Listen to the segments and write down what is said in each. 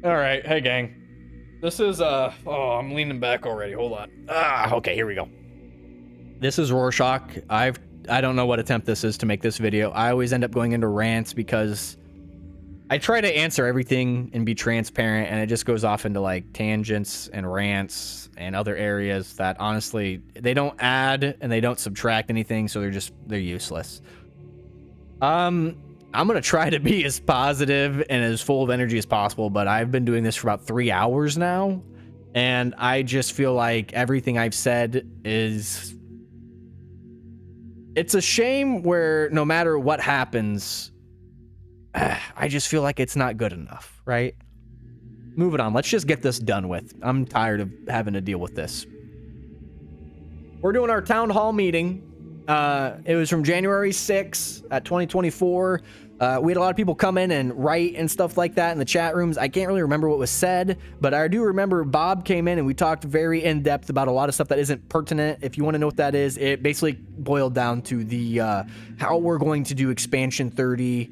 All right, hey gang. This is oh, I'm leaning back already. Hold on. Okay, here we go. This is Rorschach. I don't know what attempt this is to make this video. I always end up going into rants because I try to answer everything and be transparent, and it just goes off into like tangents and rants and other areas that honestly they don't add and they don't subtract anything, so they're useless. I'm gonna try to be as positive and as full of energy as possible, but I've been doing this for about 3 hours now, and I just feel like everything I've said is... It's a shame where no matter what happens, I just feel like it's not good enough, right? Moving on, let's just get this done with. I'm tired of having to deal with this. We're doing our town hall meeting. It was from January 6th at 2024. We had a lot of people come in and write and stuff like that in the chat rooms. I can't really remember what was said, but I do remember Bob came in and we talked very in depth about a lot of stuff that isn't pertinent. If you want to know what that is, it basically boiled down to the how we're going to do expansion 30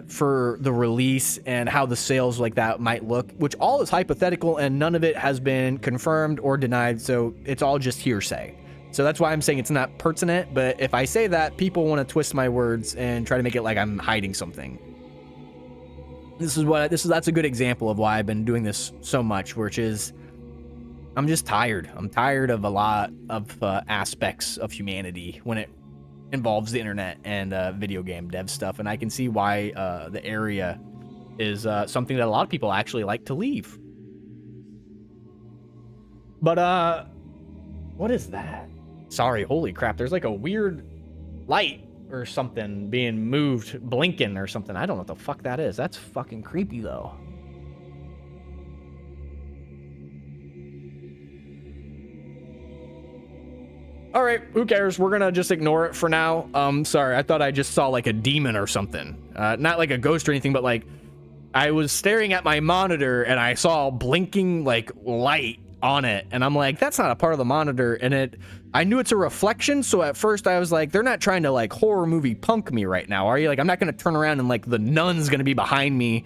for the release and how the sales like that might look, which all is hypothetical and none of it has been confirmed or denied, so it's all just hearsay. So that's why I'm saying it's not pertinent, but if I say that, people want to twist my words and try to make it like I'm hiding something. That's a good example of why I've been doing this so much, which is I'm just tired. I'm tired of a lot of aspects of humanity when it involves the internet and video game dev stuff, and I can see why the area is something that a lot of people actually like to leave. But what is that? Sorry, holy crap, there's like a weird light or something being moved, blinking or something. I don't know what the fuck that is. That's fucking creepy though. All right, who cares? We're gonna just ignore it for now. Sorry, I thought I just saw like a demon or something. Not like a ghost or anything, but like I was staring at my monitor and I saw a blinking like light on it, and I'm like, that's not a part of the monitor, and I knew it's a reflection, so at first I was like, they're not trying to like horror movie punk me right now, are you? Like, I'm not gonna turn around and like the nun's gonna be behind me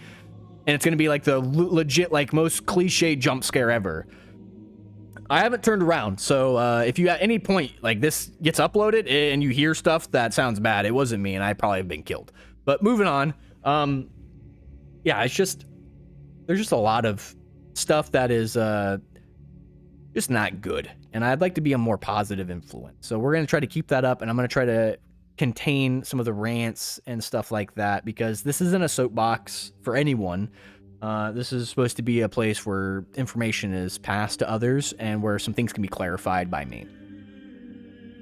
and it's gonna be like the legit like most cliche jump scare ever. I haven't turned around, so if you at any point like this gets uploaded and you hear stuff that sounds bad, it wasn't me, and I probably have been killed. But moving on, yeah, it's just there's just a lot of stuff that is just not good, and I'd like to be a more positive influence. So we're going to try to keep that up, and I'm going to try to contain some of the rants and stuff like that, because this isn't a soapbox for anyone. This is supposed to be a place where information is passed to others and where some things can be clarified by me.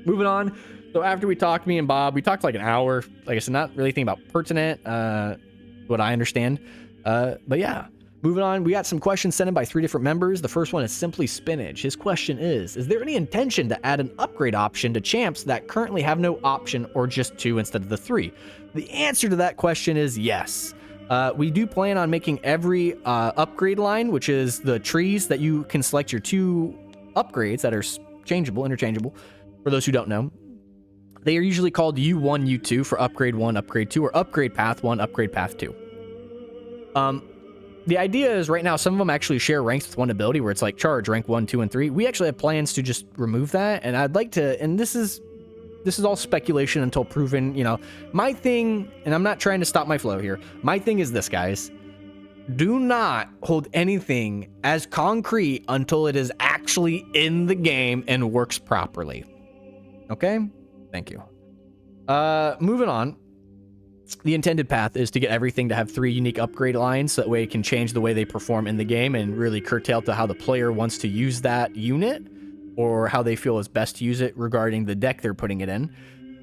Moving on, so after we talked, me and Bob, we talked like an hour. Like I said, not really anything about pertinent, what I understand. But yeah. Moving on, we got some questions sent in by 3 different members. The first one is Simply Spinach. His question is there any intention to add an upgrade option to champs that currently have no option, or just 2 instead of the 3? The answer to that question is yes. We do plan on making every upgrade line, which is the trees that you can select your 2 upgrades that are interchangeable. For those who don't know, they are usually called U1, U2 for upgrade 1, upgrade 2, or upgrade path 1, upgrade path 2. The idea is right now some of them actually share ranks with one ability, where it's like charge rank 1, 2, and 3. We actually have plans to just remove that, and I'd like to, and this is all speculation until proven, you know. My thing, and I'm not trying to stop my flow here, my thing is this, guys. Do not hold anything as concrete until it is actually in the game and works properly. Okay? Thank you. Moving on. The intended path is to get everything to have 3 unique upgrade lines, so that way it can change the way they perform in the game and really curtail to how the player wants to use that unit, or how they feel is best to use it regarding the deck they're putting it in.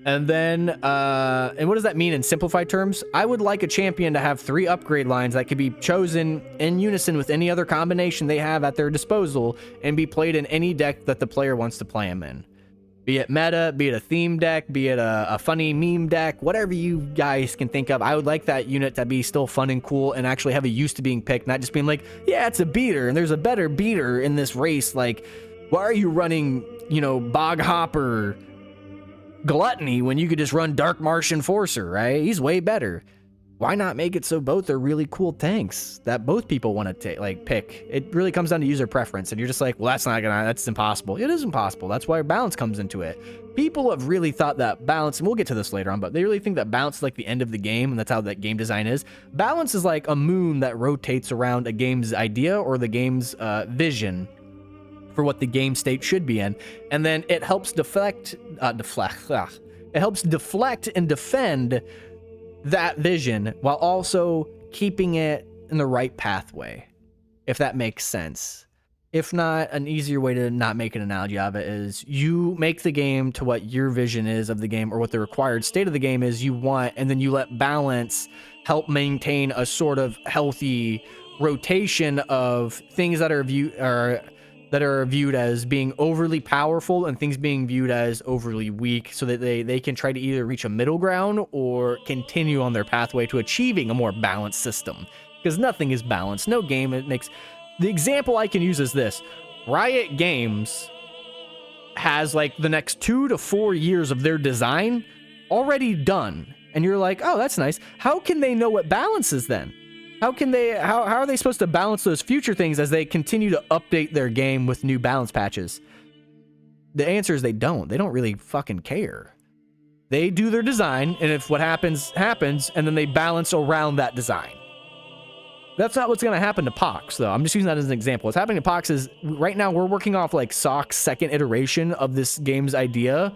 And then, and what does that mean in simplified terms? I would like a champion to have 3 upgrade lines that could be chosen in unison with any other combination they have at their disposal and be played in any deck that the player wants to play them in. Be it meta, be it a theme deck, be it a funny meme deck, whatever you guys can think of. I would like that unit to be still fun and cool and actually have a use to being picked, not just being like, yeah, it's a beater and there's a better beater in this race. Like, why are you running, you know, Bog Hopper Gluttony when you could just run Dark Martian Enforcer, right? He's way better. why not make it so both are really cool tanks that both people want to pick? It really comes down to user preference, and you're just like, well, that's impossible. It is impossible. That's why balance comes into it. People have really thought that balance, and we'll get to this later on, but they really think that balance is like the end of the game, and that's how that game design is. Balance is like a moon that rotates around a game's idea or the game's vision for what the game state should be in, and then it helps deflect and defend that vision while also keeping it in the right pathway, if that makes sense. If not, an easier way to not make an analogy of it is you make the game to what your vision is of the game or what the required state of the game is you want, and then you let balance help maintain a sort of healthy rotation of things that are viewed as being overly powerful and things being viewed as overly weak, so that they can try to either reach a middle ground or continue on their pathway to achieving a more balanced system. Because nothing is balanced. No game, it makes... The example I can use is this. Riot Games has like the next 2 to 4 years of their design already done. And you're like, oh, that's nice. How can they know what balance is then? How are they supposed to balance those future things as they continue to update their game with new balance patches? The answer is they don't. They don't really fucking care. They do their design, and if what happens, happens, and then they balance around that design. That's not what's going to happen to Pox, though. I'm just using that as an example. What's happening to Pox is, right now, we're working off, like, SOC's second iteration of this game's idea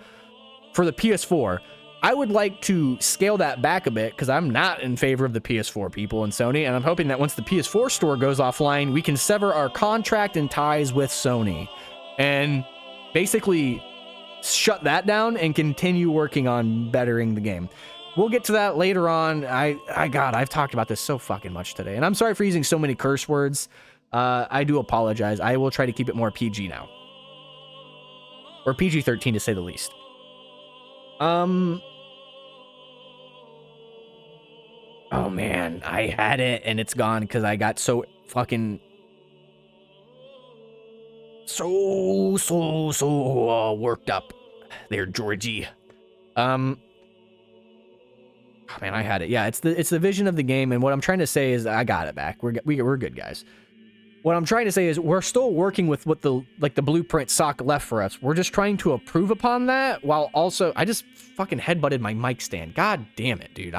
for the PS4. I would like to scale that back a bit, because I'm not in favor of the PS4 people and Sony, and I'm hoping that once the PS4 store goes offline, we can sever our contract and ties with Sony, and basically shut that down and continue working on bettering the game. We'll get to that later on. God, I've talked about this so fucking much today, and I'm sorry for using so many curse words. I do apologize. I will try to keep it more PG now. Or PG-13 to say the least. Oh man, I had it and it's gone because I got so fucking... So worked up there, Georgie. Oh man, I had it. Yeah, it's the vision of the game, and what I'm trying to say is I got it back. We're good, guys. What I'm trying to say is we're still working with what the blueprint SOC left for us. We're just trying to improve upon that while also... I just fucking headbutted my mic stand. God damn it, dude.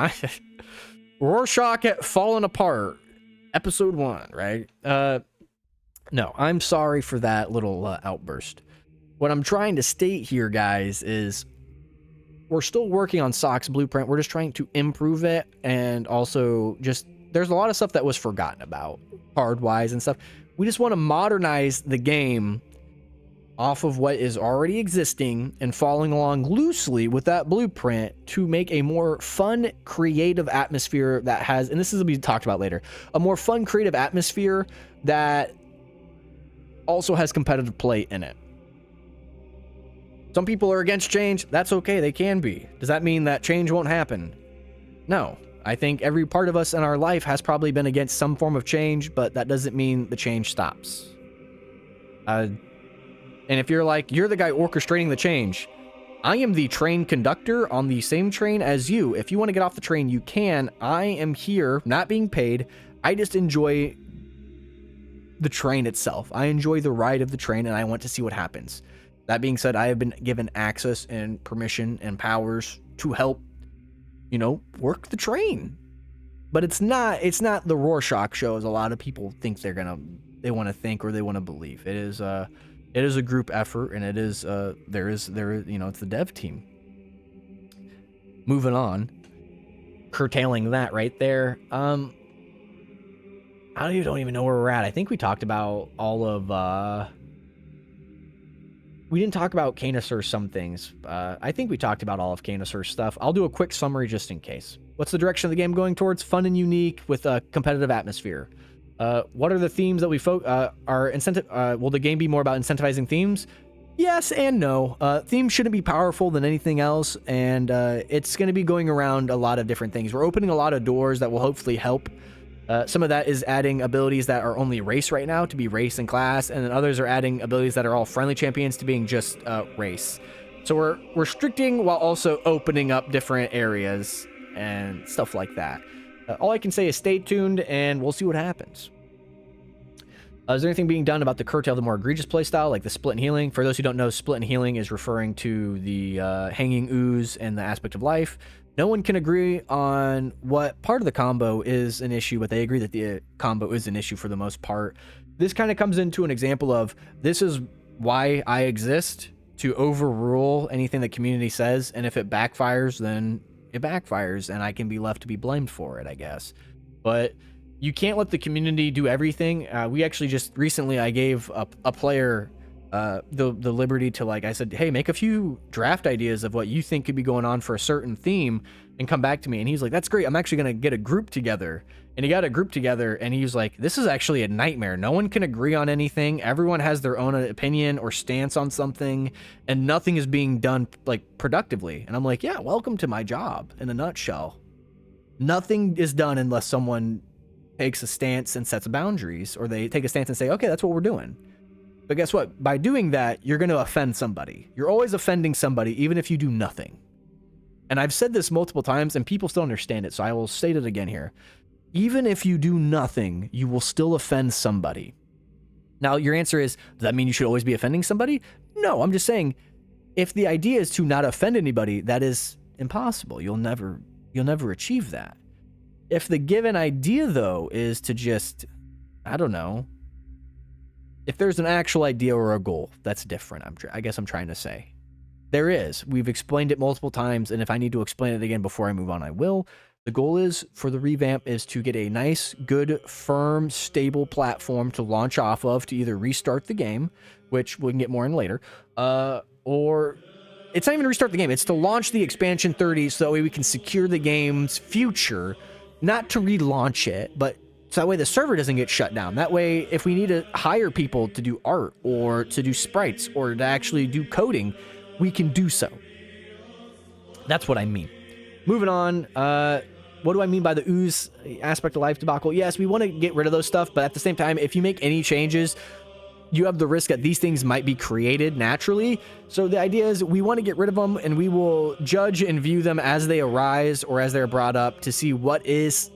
Rorschach at Fallen Apart, episode 1, right? No, I'm sorry for that little outburst. What I'm trying to state here, guys, is we're still working on SOC's blueprint. We're just trying to improve it, and also just... There's a lot of stuff that was forgotten about, hard-wise and stuff. We just want to modernize the game off of what is already existing and following along loosely with that blueprint to make a more fun, creative atmosphere that has... And this is to be talked about later. A more fun, creative atmosphere that also has competitive play in it. Some people are against change. That's okay. They can be. Does that mean that change won't happen? No. I think every part of us in our life has probably been against some form of change, but that doesn't mean the change stops. And if you're like, you're the guy orchestrating the change, I am the train conductor on the same train as you. If you want to get off the train, you can. I am here, not being paid. I just enjoy the train itself. I enjoy the ride of the train, and I want to see what happens. That being said, I have been given access and permission and powers to help, you know, work the train. But it's not the Rorschach show as a lot of people think they want to think or they want to believe. It is a group effort, and it is it's the dev team. Moving on, curtailing that right there. I don't even know where we're at. I think we talked about all of we didn't talk about Canisur some things. I think we talked about all of Canisur's stuff. I'll do a quick summary just in case. What's the direction of the game going towards? Fun and unique with a competitive atmosphere. What are the themes that we are incentive? Will the game be more about incentivizing themes? Yes and no. Themes shouldn't be powerful than anything else, and it's going to be going around a lot of different things. We're opening a lot of doors that will hopefully help. Some of that is adding abilities that are only race right now to be race and class, and then others are adding abilities that are all friendly champions to being just race. So we're restricting while also opening up different areas and stuff like that. All I can say is stay tuned, and we'll see what happens. Is there anything being done about the curtail the more egregious playstyle, like the split and healing? For those who don't know, split and healing is referring to the hanging ooze and the aspect of life. No one can agree on what part of the combo is an issue, but they agree that the combo is an issue for the most part. This kind of comes into an example of, this is why I exist, to overrule anything the community says, and if it backfires, then it backfires, and I can be left to be blamed for it, I guess. But you can't let the community do everything. We actually just recently, I gave a player the liberty to, like, I said, hey, make a few draft ideas of what you think could be going on for a certain theme and come back to me. And he's like, that's great. I'm actually going to get a group together. And he got a group together, and he was like, this is actually a nightmare. No one can agree on anything. Everyone has their own opinion or stance on something, and nothing is being done, like, productively. And I'm like, yeah, welcome to my job in a nutshell. Nothing is done unless someone takes a stance and sets boundaries, or they take a stance and say, okay, that's what we're doing. But guess what? By doing that, you're going to offend somebody. You're always offending somebody, even if you do nothing. And I've said this multiple times, and people still understand it, so I will state it again here. Even if you do nothing, you will still offend somebody. Now, your answer is, does that mean you should always be offending somebody? No, I'm just saying, if the idea is to not offend anybody, that is impossible. You'll never achieve that. If the given idea, though, is to just, I don't know, if there's an actual idea or a goal, that's different, I guess I'm trying to say. There is. We've explained it multiple times, and if I need to explain it again before I move on, I will. The goal is, for the revamp, is to get a nice, good, firm, stable platform to launch off of to either restart the game, which we can get more in later, or it's not even to restart the game. It's to launch the expansion 30 so that way we can secure the game's future, not to relaunch it, but so that way the server doesn't get shut down. That way, if we need to hire people to do art or to do sprites or to actually do coding, we can do so. That's what I mean. Moving on, what do I mean by the ooze aspect of life debacle? Yes, we want to get rid of those stuff, but at the same time, if you make any changes, you have the risk that these things might be created naturally. So the idea is we want to get rid of them, and we will judge and view them as they arise or as they're brought up to see what is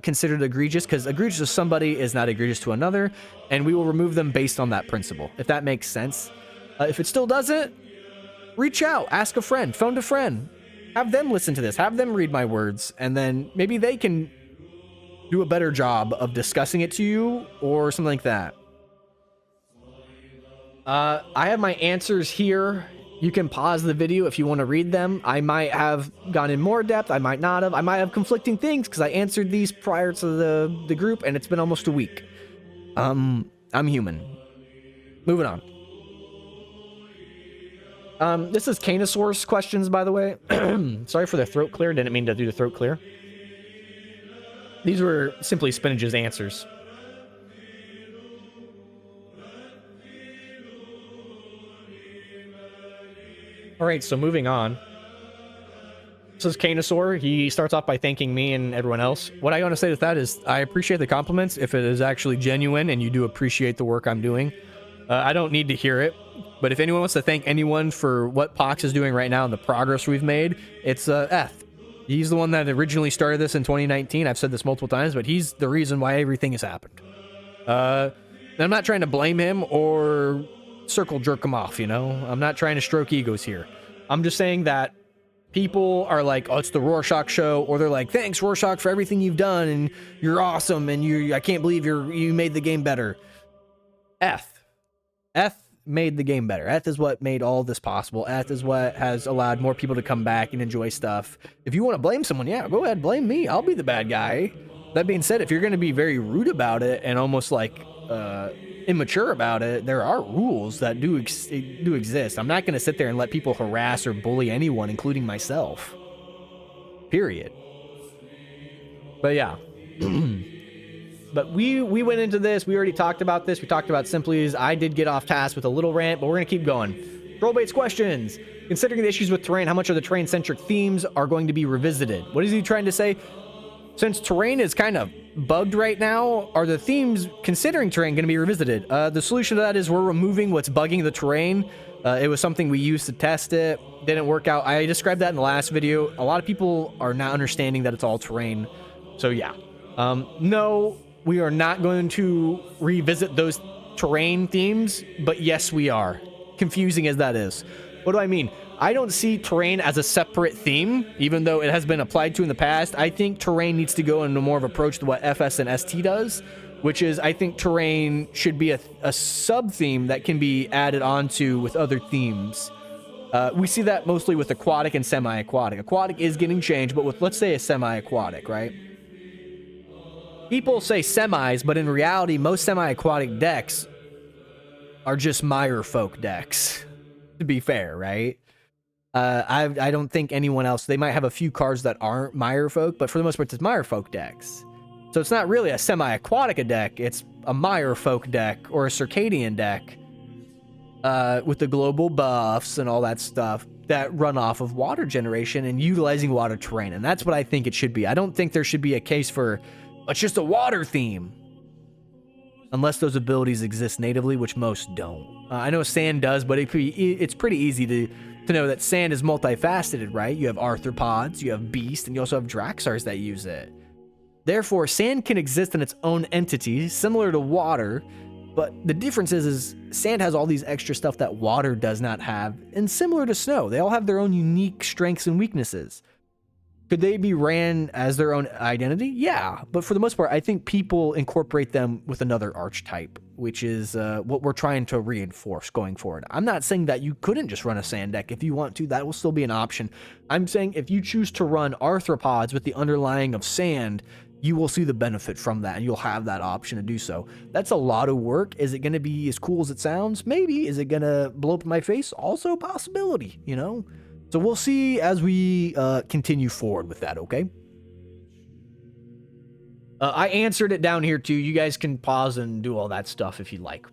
considered egregious, because egregious to somebody is not egregious to another, and we will remove them based on that principle, if that makes sense. If it still doesn't, reach out, ask a friend, phone a friend, have them listen to this, have them read my words, and then maybe they can do a better job of discussing it to you or something like that. I have my answers here. You can pause the video if you want to read them. I might have gone in more depth. I might not have. I might have conflicting things because I answered these prior to the group, and it's been almost a week. I'm human. Moving on. This is Canosaurus questions, by the way. Sorry for the throat clear. Didn't mean to do the throat clear. These were simply Spinage's answers. All right, so moving on. This is Canosaur. He starts off by thanking me and everyone else. What I want to say with that is I appreciate the compliments if it is actually genuine and you do appreciate the work I'm doing. I don't need to hear it, but if anyone wants to thank anyone for what Pox is doing right now and the progress we've made, it's Eth. He's the one that originally started this in 2019. I've said this multiple times, but he's the reason why everything has happened. I'm not trying to blame him or circle jerk him off, you know? I'm not trying to stroke egos here. I'm just saying that people are like, oh, it's the Rorschach show, or they're like, thanks, Rorschach, for everything you've done, and you're awesome, and I can't believe you made the game better. Eth made the game better. Eth is what made all this possible. Eth is what has allowed more people to come back and enjoy stuff. If you want to blame someone, yeah, go ahead, blame me. I'll be the bad guy. That being said, if you're going to be very rude about it and almost like immature about it, there are rules that do exist. I'm not going to sit there and let people harass or bully anyone, including myself. Period. But yeah. But we went into this. We already talked about this. We talked about Simplies. I did get off task with a little rant, but we're going to keep going. Trollbait's questions. Considering the issues with terrain, how much of the terrain-centric themes are going to be revisited? What is he trying to say? Since terrain is kind of bugged right now, are the themes considering terrain going to be revisited? The solution to that is we're removing what's bugging the terrain. It was something we used to test it. Didn't work out. I described that in the last video. A lot of people are not understanding that it's all terrain. So yeah, no, we are not going to revisit those terrain themes, but yes, we are. Confusing as that is. What do I mean? I don't see terrain as a separate theme, even though it has been applied to in the past. I think terrain needs to go into more of an approach to what FS and ST does, which is I think terrain should be a sub-theme that can be added onto with other themes. We see that mostly with aquatic and semi-aquatic. Aquatic is getting changed, but with, let's say, a semi-aquatic, right? People say semis, but in reality, most semi-aquatic decks are just Mire folk decks, to be fair, right? I don't think anyone else, they might have a few cards that aren't Mire folk, but for the most part, it's Mire folk decks. So it's not really a semi-aquatic deck, it's a Mire folk deck or a Circadian deck with the global buffs and all that stuff that run off of water generation and utilizing water terrain. And that's what I think it should be. I don't think there should be a case for it's just a water theme. Unless those abilities exist natively, which most don't. I know sand does, but it's pretty easy to know that sand is multifaceted, right? You have arthropods, you have beasts, and you also have Draxars that use it. Therefore, sand can exist in its own entity, similar to water, but the difference is sand has all these extra stuff that water does not have, and similar to snow, they all have their own unique strengths and weaknesses. Could they be ran as their own identity? Yeah, but for the most part, I think people incorporate them with another archetype, which is what we're trying to reinforce going forward. I'm not saying that you couldn't just run a sand deck. If you want to, that will still be an option. I'm saying if you choose to run arthropods with the underlying of sand, you will see the benefit from that, and you'll have that option to do so. That's a lot of work. Is it going to be as cool as it sounds? Maybe. Is it going to blow up in my face? Also a possibility, you know? So we'll see as we continue forward with that, okay? I answered it down here too. You guys can pause and do all that stuff if you'd like.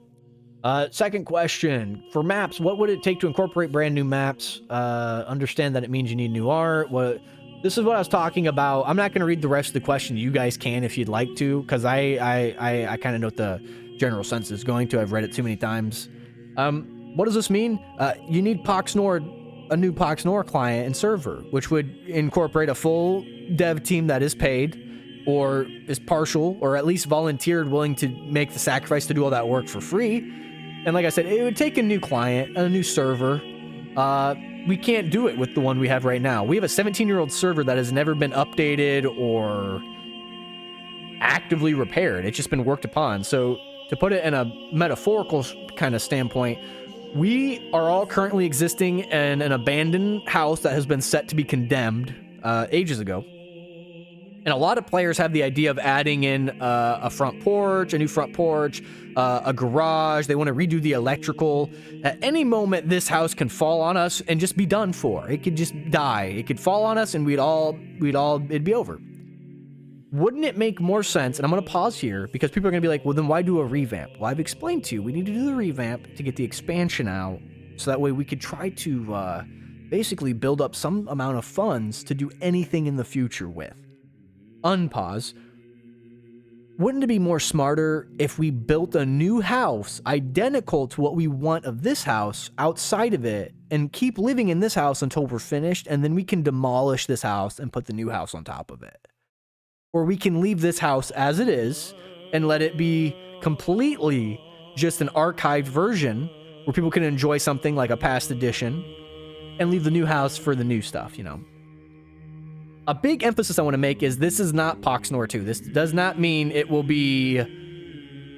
Second question. For maps, what would it take to incorporate brand new maps? Understand that it means you need new art. This is what I was talking about. I'm not going to read the rest of the question. You guys can if you'd like to, because I kind of know what the general sense is going to. I've read it too many times. What does this mean? You need Poxnora, a new Poxnora client and server, which would incorporate a full dev team that is paid or is partial or at least volunteered, willing to make the sacrifice to do all that work for free. And like I said, it would take a new client, a new server. We can't do it with the one we have right now. We have a 17-year-old server that has never been updated or actively repaired. It's just been worked upon. So to put it in a metaphorical kind of standpoint, we are all currently existing in an abandoned house that has been set to be condemned ages ago. And a lot of players have the idea of adding in a front porch, a new front porch, a garage. They want to redo the electrical. At any moment, this house can fall on us and just be done for. It could just die. It could fall on us and it'd be over. Wouldn't it make more sense, and I'm going to pause here, because people are going to be like, well, then why do a revamp? Well, I've explained to you, we need to do the revamp to get the expansion out, so that way we could try to basically build up some amount of funds to do anything in the future with. Unpause. Wouldn't it be more smarter if we built a new house identical to what we want of this house outside of it, and keep living in this house until we're finished, and then we can demolish this house and put the new house on top of it? Or we can leave this house as it is and let it be completely just an archived version where people can enjoy something like a past edition and leave the new house for the new stuff, you know. A big emphasis I want to make is this is not Poxnora 2. This does not mean it will be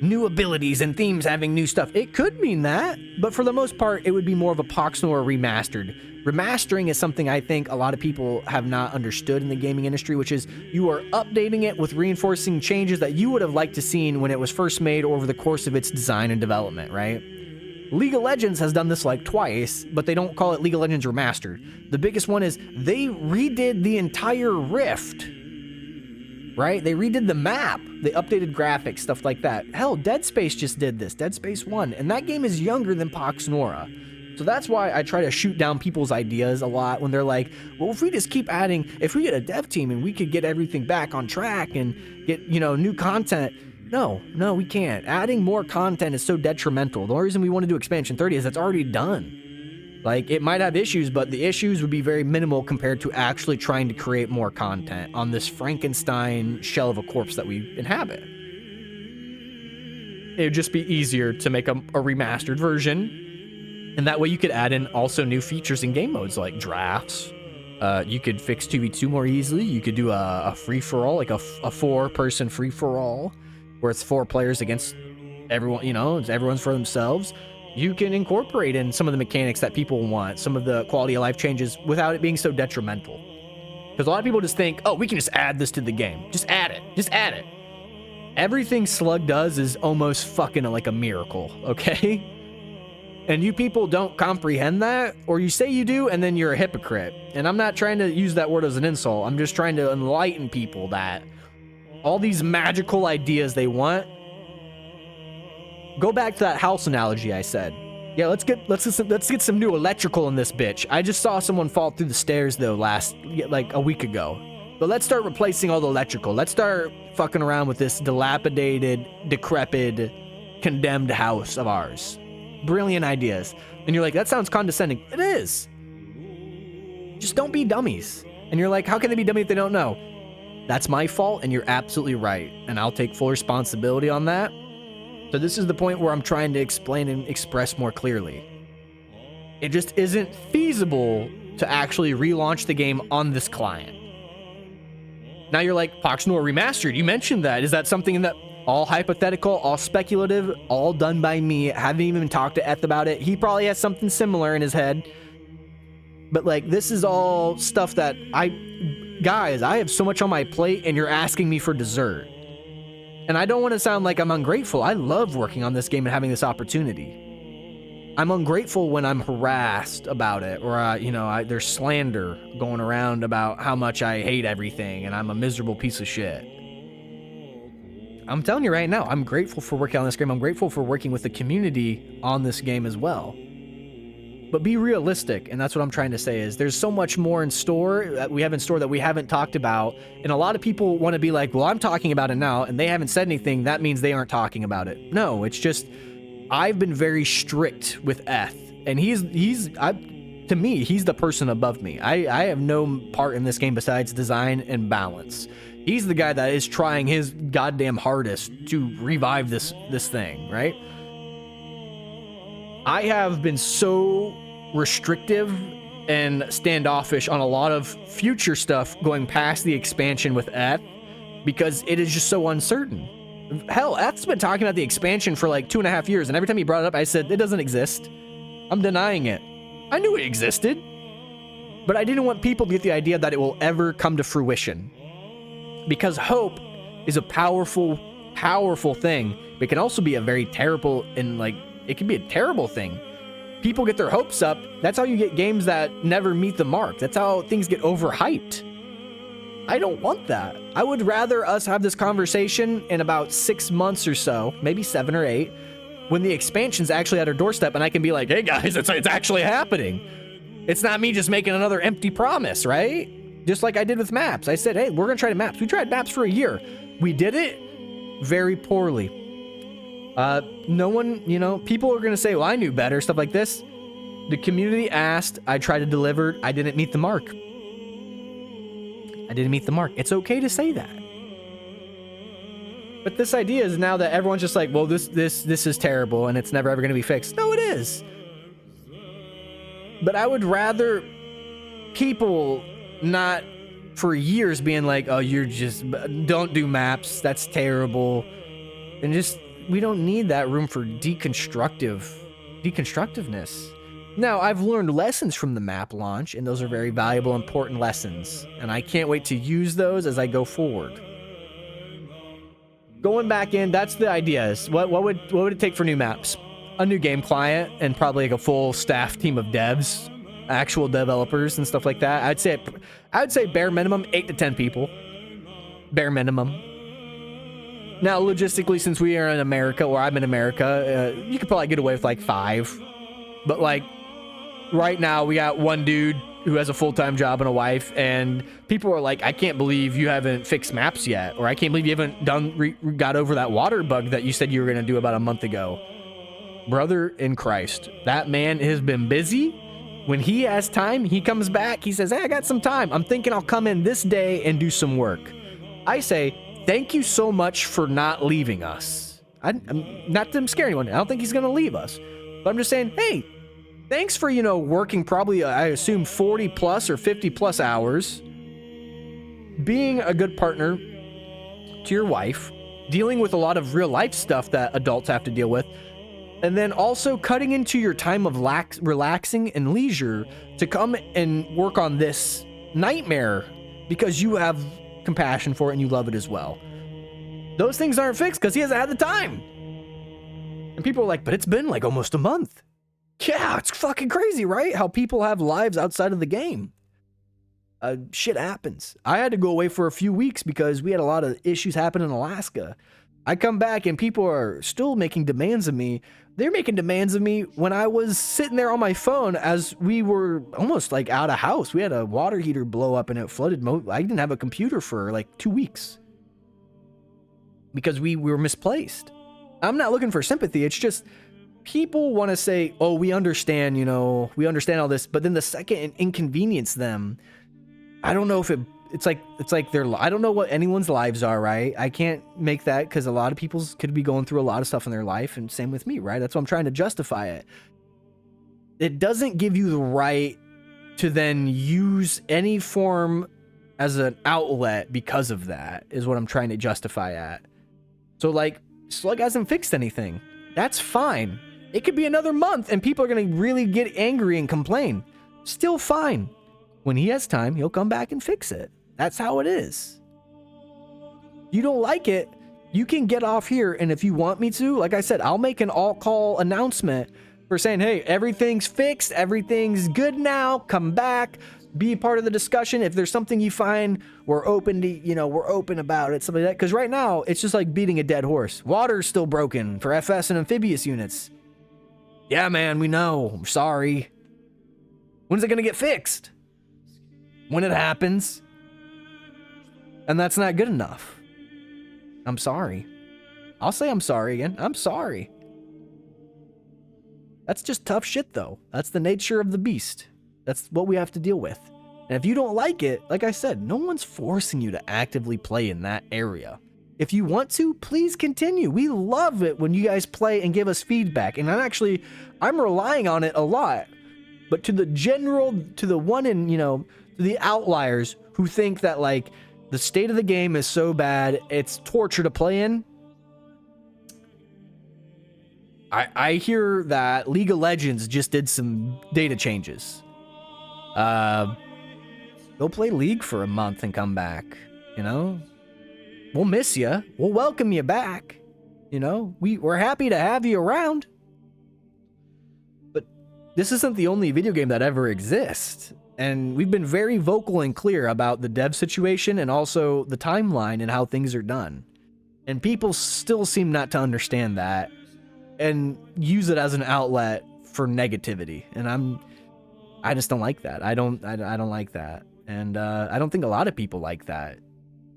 new abilities and themes having new stuff. It could mean that, but for the most part, it would be more of a Poxnora remastered. Remastering is something I think a lot of people have not understood in the gaming industry, which is you are updating it with reinforcing changes that you would have liked to seen when it was first made or over the course of its design and development, right? League of Legends has done this like twice, but they don't call it League of Legends Remastered. The biggest one is they redid the entire Rift, right? They redid the map, they updated graphics, stuff like that. Hell, Dead Space just did this, Dead Space 1, and that game is younger than Poxnora. So that's why I try to shoot down people's ideas a lot when they're like, well, if we just keep adding, if we get a dev team and we could get everything back on track and get, you know, new content. No, we can't. Adding more content is so detrimental. The only reason we want to do Expansion 30 is that's already done. Like, it might have issues, but the issues would be very minimal compared to actually trying to create more content on this Frankenstein shell of a corpse that we inhabit. It would just be easier to make a remastered version, and that way you could add in also new features in game modes like drafts. You could fix 2v2 more easily. You could do a free-for-all, like a 4-person free-for-all, where it's 4 players against everyone, you know, everyone's for themselves. You can incorporate in some of the mechanics that people want, some of the quality of life changes without it being so detrimental. Because a lot of people just think, oh, we can just add this to the game. Just add it. Just add it. Everything Slug does is almost fucking like a miracle, okay? And you people don't comprehend that, or you say you do, and then you're a hypocrite. And I'm not trying to use that word as an insult. I'm just trying to enlighten people that all these magical ideas they want. Go back to that house analogy I said. Yeah, let's get some new electrical in this bitch. I just saw someone fall through the stairs though like a week ago. But let's start replacing all the electrical. Let's start fucking around with this dilapidated, decrepit, condemned house of ours. Brilliant ideas. And you're like, that sounds condescending. It is. Just don't be dummies. And you're like, how can they be dummy if they don't know? That's my fault, and you're absolutely right. And I'll take full responsibility on that. So this is the point where I'm trying to explain and express more clearly. It just isn't feasible to actually relaunch the game on this client. Now you're like, Poxnora Remastered, you mentioned that. Is that something that all hypothetical, all speculative, all done by me? Haven't even talked to Eth about it. He probably has something similar in his head. But like, this is all stuff that guys, I have so much on my plate and you're asking me for dessert. And I don't want to sound like I'm ungrateful. I love working on this game and having this opportunity. I'm ungrateful when I'm harassed about it, or there's slander going around about how much I hate everything and I'm a miserable piece of shit. I'm telling you right now, I'm grateful for working on this game. I'm grateful for working with the community on this game as well. But be realistic, and that's what I'm trying to say is there's so much more in store that we have in store that we haven't talked about, and a lot of people want to be like, well, I'm talking about it now, and they haven't said anything, that means they aren't talking about it. No, it's just, I've been very strict with Eth, and to me, he's the person above me. I have no part in this game besides design and balance. He's the guy that is trying his goddamn hardest to revive this thing, right? I have been so restrictive and standoffish on a lot of future stuff going past the expansion with Eth because it is just so uncertain. Hell, Eth's been talking about the expansion for like 2.5 years, and every time he brought it up, I said, it doesn't exist. I'm denying it. I knew it existed, but I didn't want people to get the idea that it will ever come to fruition. Because hope is a powerful, powerful thing, but it can also be a very terrible and it can be a terrible thing. People get their hopes up. That's how you get games that never meet the mark. That's how things get overhyped. I don't want that. I would rather us have this conversation in about 6 months or so, maybe 7 or 8, when the expansion's actually at our doorstep and I can be like, hey guys, it's actually happening. It's not me just making another empty promise, right? Just like I did with maps. I said, hey, we're gonna try maps. We tried maps for a year. We did it very poorly. No one, people are gonna say, well, I knew better, stuff like this. The community asked, I tried to deliver, I didn't meet the mark. I didn't meet the mark. It's okay to say that. But this idea is now that everyone's just like, well, this is terrible and it's never ever gonna be fixed. No, it is. But I would rather people not for years being like, oh, don't do maps, that's terrible. And just, we don't need that room for deconstructiveness. Now, I've learned lessons from the map launch, and those are very valuable, important lessons. And I can't wait to use those as I go forward. Going back in, that's the idea. Is what would it take for new maps? A new game client, and probably like a full staff team of devs, actual developers and stuff like that. I'd say bare minimum 8 to 10 people. Bare minimum. Now, logistically, since we are in America, or I'm in America, you could probably get away with like 5. But like, right now, we got one dude who has a full-time job and a wife, and people are like, I can't believe you haven't fixed maps yet, or I can't believe you haven't got over that water bug that you said you were going to do about a month ago. Brother in Christ, that man has been busy, When he has time, he comes back. He says, hey, I got some time. I'm thinking I'll come in this day and do some work. I say, thank you so much for not leaving us. I'm not to scare anyone. I don't think he's going to leave us. But I'm just saying, hey, thanks for, working probably, I assume, 40 plus or 50 plus hours, being a good partner to your wife, dealing with a lot of real life stuff that adults have to deal with, and then also cutting into your time of relaxing and leisure to come and work on this nightmare because you have compassion for it and you love it as well. Those things aren't fixed because he hasn't had the time. And people are like, but it's been like almost a month. Yeah, it's fucking crazy, right? How people have lives outside of the game. Shit happens. I had to go away for a few weeks because we had a lot of issues happen in Alaska. I come back and people are still making demands of me. They're making demands of me when I was sitting there on my phone as we were almost like out of house. We had a water heater blow up and it flooded. I didn't have a computer for like 2 weeks because we were misplaced. I'm not looking for sympathy. It's just people want to say, oh, we understand, we understand all this. But then the second it inconvenience them, I don't know if it's like I don't know what anyone's lives are, right? I can't make that because a lot of people could be going through a lot of stuff in their life, and same with me, right? That's why I'm trying to justify it. It doesn't give you the right to then use any form as an outlet because of that, is what I'm trying to justify at. So like, Slug hasn't fixed anything. That's fine. It could be another month and people are going to really get angry and complain. Still fine. When he has time, he'll come back and fix it. That's how it is. You don't like it, you can get off here, and if you want me to, like I said, I'll make an all-call announcement for saying, hey, everything's fixed, everything's good now, come back, be part of the discussion. If there's something you find, we're open to, we're open about it, something like that. Because right now, it's just like beating a dead horse. Water's still broken for FS and amphibious units. Yeah, man, we know. We're sorry. When's it going to get fixed? When it happens. And that's not good enough. I'm sorry. I'll say I'm sorry again. I'm sorry. That's just tough shit, though. That's the nature of the beast. That's what we have to deal with. And if you don't like it, like I said, no one's forcing you to actively play in that area. If you want to, please continue. We love it when you guys play and give us feedback. And I'm relying on it a lot. But to the the outliers who think that, like, the state of the game is so bad, it's torture to play in. I hear that League of Legends just did some data changes. Go play League for a month and come back, We'll miss you. We'll welcome you back. We're happy to have you around. But this isn't the only video game that ever exists. And we've been very vocal and clear about the dev situation and also the timeline and how things are done. And people still seem not to understand that and use it as an outlet for negativity. And I just don't like that. I don't like that. And I don't think a lot of people like that.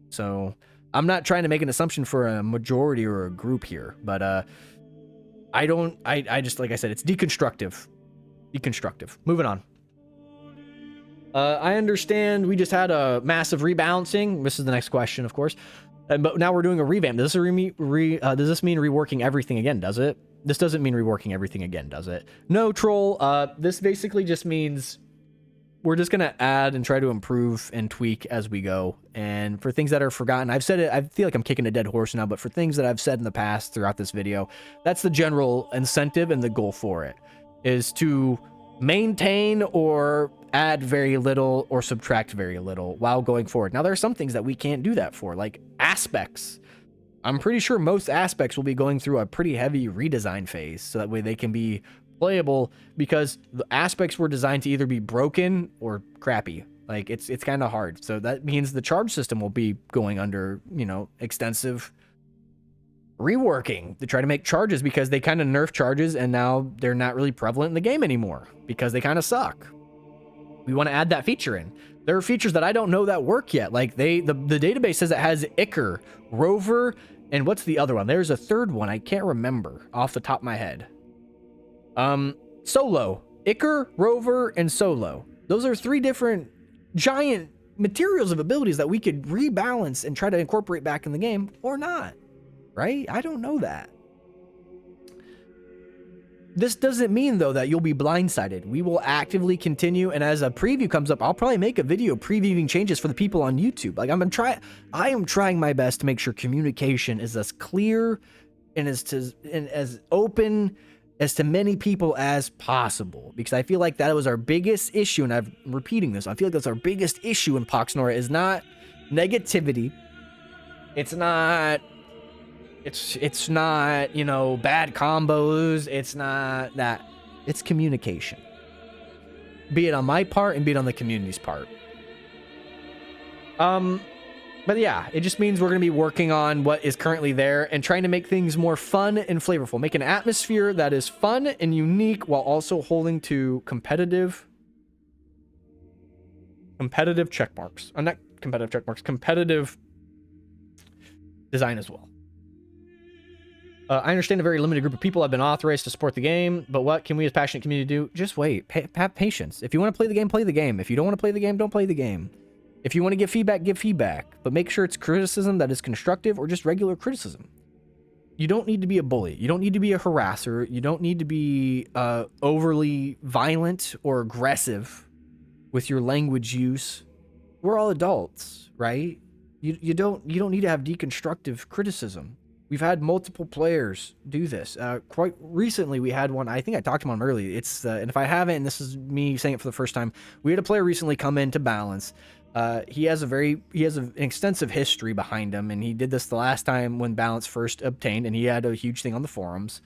So I'm not trying to make an assumption for a majority or a group here, but I just, like I said, it's deconstructive. Moving on. I understand we just had a massive rebalancing. This is the next question, of course. But now we're doing a revamp. Does this mean reworking everything again, does it? This doesn't mean reworking everything again, does it? No, troll. This basically just means we're just going to add and try to improve and tweak as we go. And for things that are forgotten, I've said it, I feel like I'm kicking a dead horse now, but for things that I've said in the past throughout this video, that's the general incentive and the goal for it, is to maintain or add very little or subtract very little while going forward. Now, there are some things that we can't do that for, like aspects. I'm pretty sure most aspects will be going through a pretty heavy redesign phase, so that way they can be playable, because the aspects were designed to either be broken or crappy. Like, it's kind of hard. So that means the charge system will be going under, extensive reworking to try to make charges, because they kind of nerf charges and now they're not really prevalent in the game anymore because they kind of suck. We want to add that feature in. There are features that I don't know that work yet. Like the database says it has Icar, Rover, and what's the other one? There's a third one. I can't remember off the top of my head. Solo. Icar, Rover, and Solo. Those are 3 different giant materials of abilities that we could rebalance and try to incorporate back in the game, or not, right? I don't know that. This doesn't mean, though, that you'll be blindsided. We will actively continue, and as a preview comes up, I'll probably make a video previewing changes for the people on YouTube. Like, I am trying my best to make sure communication is as clear and as open as to many people as possible, because I feel like that was our biggest issue, and I'm repeating this. I feel like that's our biggest issue in Poxnora is not negativity. It's not, you know, bad combos. It's not that. It's communication. Be it on my part and be it on the community's part. But yeah, it just means we're going to be working on what is currently there and trying to make things more fun and flavorful. Make an atmosphere that is fun and unique while also holding to competitive check marks. Not competitive check marks, competitive design as well. I understand a very limited group of people have been authorized to support the game, but what can we as passionate community do? Just wait. Have patience. If you want to play the game, play the game. If you don't want to play the game, don't play the game. If you want to give feedback, give feedback. But make sure it's criticism that is constructive or just regular criticism. You don't need to be a bully. You don't need to be a harasser. You don't need to be overly violent or aggressive with your language use. We're all adults, right? You don't need to have deconstructive criticism. We've had multiple players do this. Quite recently, we had one. I think I talked to him earlier. It's and if I haven't, and this is me saying it for the first time, we had a player recently come in to balance. He has an extensive history behind him, and he did this the last time when balance first obtained, and he had a huge thing on the forums.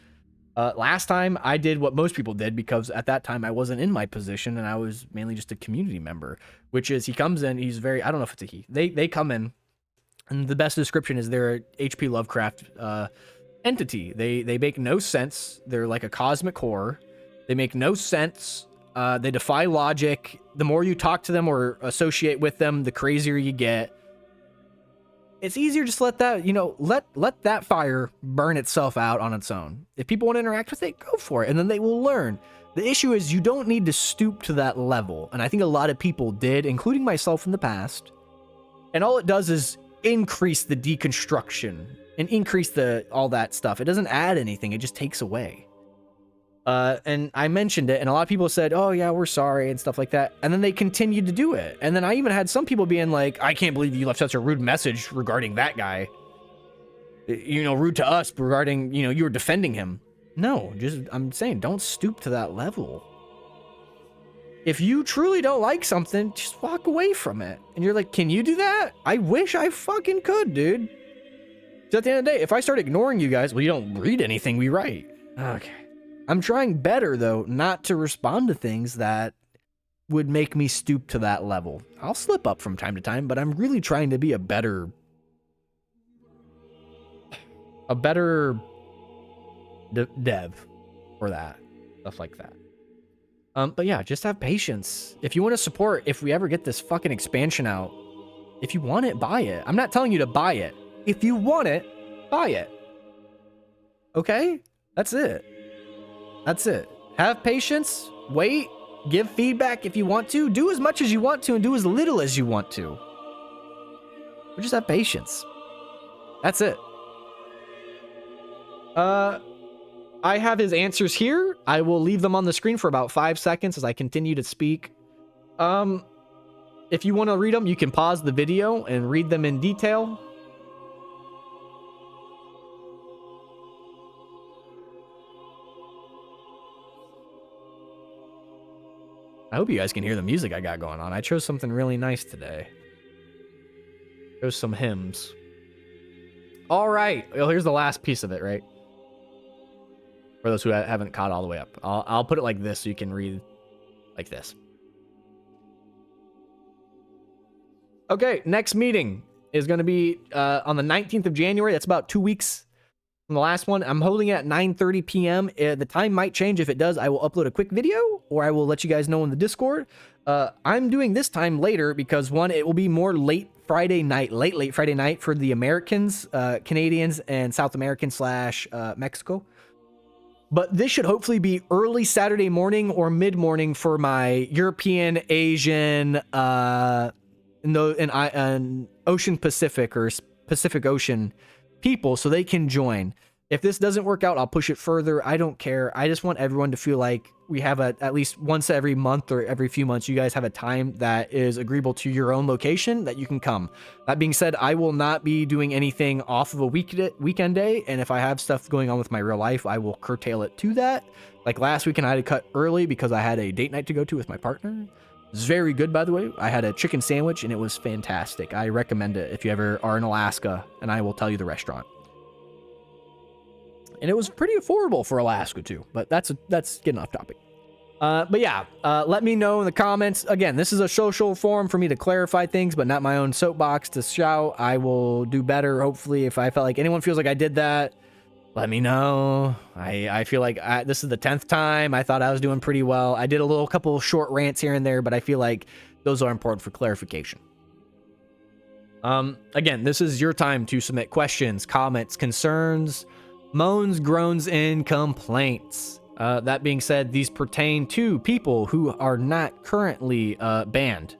Last time, I did what most people did, because at that time I wasn't in my position, and I was mainly just a community member. Which is, he comes in, he's very, I don't know if it's a he. They come in. And the best description is they're a H.P. Lovecraft entity. They make no sense. They're like a cosmic horror. They make no sense. They defy logic. The more you talk to them or associate with them, the crazier you get. It's easier just let that, let that fire burn itself out on its own. If people want to interact with it, go for it, and then they will learn. The issue is you don't need to stoop to that level, and I think a lot of people did, including myself in the past. And all it does is increase the deconstruction and increase all that stuff. It doesn't add anything. It just takes away. And I mentioned it, and a lot of people said, oh yeah, we're sorry and stuff like that. And then they continued to do it. And then I even had some people being like, I can't believe you left such a rude message regarding that guy. Rude to us regarding, you were defending him. No, I'm saying don't stoop to that level. If you truly don't like something, just walk away from it. And you're like, can you do that? I wish I fucking could, dude. So at the end of the day, if I start ignoring you guys, well, you don't read anything we write. Okay. I'm trying better, though, not to respond to things that would make me stoop to that level. I'll slip up from time to time, but I'm really trying to be a better dev for that. Stuff like that. But yeah, just have patience. If you want to support, if we ever get this fucking expansion out, if you want it, buy it. I'm not telling you to buy it. If you want it, buy it. Okay? That's it. That's it. Have patience. Wait. Give feedback if you want to. Do as much as you want to and do as little as you want to. But just have patience. That's it. I have his answers here. I will leave them on the screen for about 5 seconds as I continue to speak. If you want to read them, you can pause the video and read them in detail. I hope you guys can hear the music I got going on. I chose something really nice today. Chose some hymns. All right. Well, here's the last piece of it, right? For those who haven't caught all the way up. I'll put it like this so you can read like this. Okay, next meeting is going to be on the 19th of January. That's about 2 weeks from the last one. I'm holding it at 9:30 p.m. The time might change. If it does, I will upload a quick video, or I will let you guys know in the Discord. I'm doing this time later because, one, it will be more late Friday night for the Americans, Canadians, and South American / Mexico. But this should hopefully be early Saturday morning or mid morning for my European, Asian, and Ocean Pacific or Pacific Ocean people, so they can join. If this doesn't work out, I'll push it further. I don't care. I just want everyone to feel like we have at least once every month or every few months, you guys have a time that is agreeable to your own location that you can come. That being said, I will not be doing anything off of a weekend day. And if I have stuff going on with my real life, I will curtail it to that. Like last weekend, I had to cut early because I had a date night to go to with my partner. It was very good, by the way. I had a chicken sandwich and it was fantastic. I recommend it if you ever are in Alaska, and I will tell you the restaurant. And it was pretty affordable for Alaska too, but that's getting off topic. But yeah, let me know in the comments. Again, this is a social forum for me to clarify things, but not my own soapbox to shout. I will do better, hopefully. If I felt like anyone feels like I did that, let me know. I feel like this is the 10th time. I thought I was doing pretty well. I did a couple short rants here and there, but I feel like those are important for clarification. Again, this is your time to submit questions, comments, concerns, moans, groans, and complaints. That being said, these pertain to people who are not currently banned,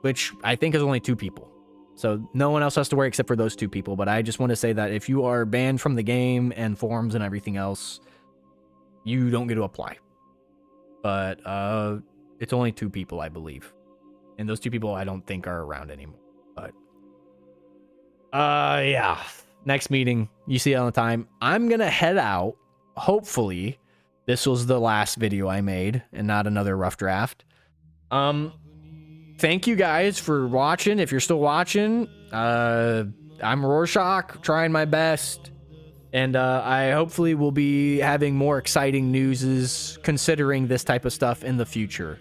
which I think is only 2 people. So no one else has to worry except for those 2 people. But I just want to say that if you are banned from the game and forums and everything else, you don't get to apply. But it's only 2 people, I believe. And those 2 people I don't think are around anymore. But yeah. Next meeting, you see it on the time. I'm going to head out. Hopefully, this was the last video I made and not another rough draft. Thank you guys for watching. If you're still watching, I'm Rorschach, trying my best. And I hopefully will be having more exciting news considering this type of stuff in the future.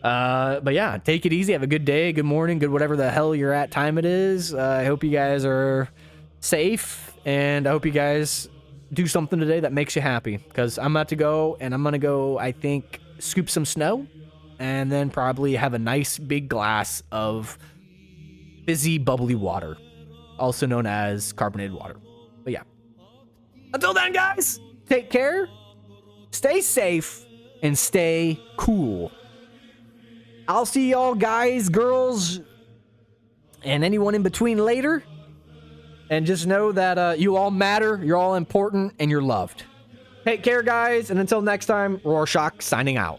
But yeah, take it easy. Have a good day, good morning, good whatever the hell you're at time it is. I hope you guys are safe, and I hope you guys do something today that makes you happy, because I'm about to go, and I'm gonna go, I think, scoop some snow and then probably have a nice big glass of fizzy bubbly water, also known as carbonated water. But yeah, until then, guys, take care, stay safe, and stay cool. I'll see y'all guys, girls, and anyone in between later. And just know that you all matter, you're all important, and you're loved. Take care, guys, and until next time, Rorschach signing out.